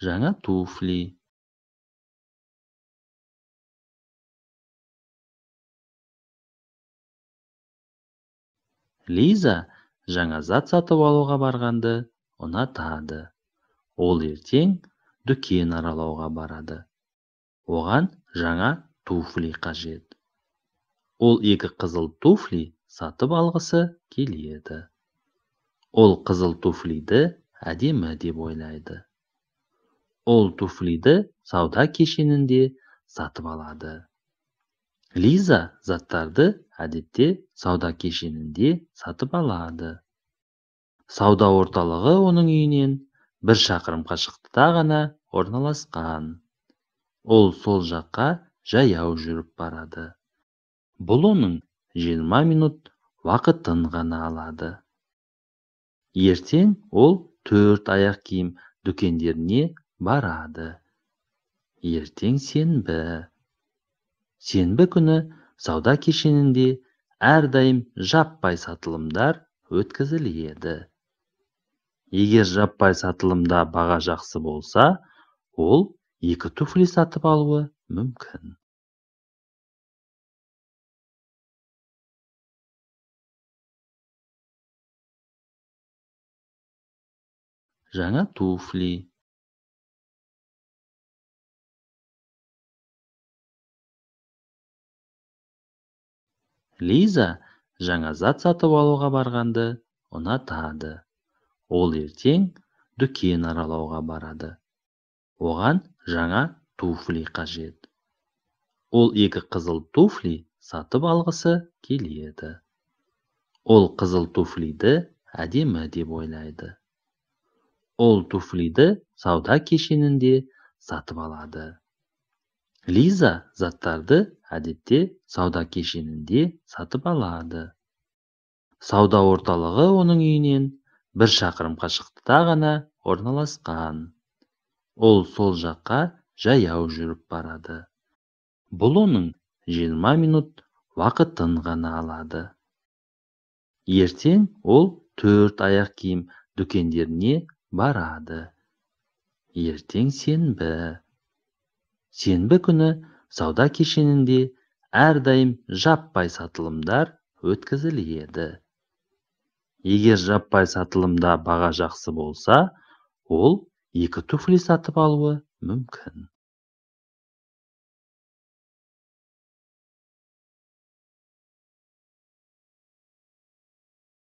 Жаңа туфли. Лиза жаңа зат сатып алуға барғанды ұнатады. Ол ертең дүкен аралауға барады. Оған жаңа туфли қажет. Ол екі қызыл туфли сатып алғысы келеді. Ол қызыл туфлиді әдемі деп ойлайды. Ол туфлиді сауда кешенінде сатып алады. Лиза заттарды әдетте сауда кешенінде сатып алады. Сауда орталығы оның үйінен 1 шақырым қашықтықта ғана орналасқан. Ол сол жаққа жаяу жүріп барады. Бұл оның 20 минут уақытын ғана алады. Ертең ол 4 аяқ киім дүкендеріне барады. Ертең сенбі. Сенбі күні сауда кешенінде әрдайым жаппай сатылымдар өткізіледі. Егер жаппай сатылымда баға жақсы болса, ол 2 туфли сатып алуы мүмкін. Жаңа туфли. Лиза жаңа зат сатып алуға барғанды ұнатады. Ол ертең дүкен аралауға барады. Оған жаңа туфли қажет. Ол екі қызыл туфли сатып алғысы келеді. Ол қызыл туфлиді әдемі деп ойлайды. Ол туфлиді сауда кешенінде сатып алады. Лиза заттарды әдетте сауда кешенінде сатып алады. Сауда орталығы оның үйінен 1 шақырым қашықтықта ғана орналасқан. Ол сол жаққа жаяу жүріп барады. Бұл оның 20 минут уақытын ғана алады. Ертең ол 4 аяқ киім дүкендеріне барады. Ертең сенбі. Сенбі күні сауда кешенінде әрдайым жаппай сатылымдар өткізіледі. Егер жаппай сатылымда баға жақсы болса, ол 2 туфли сатып алуы мүмкін.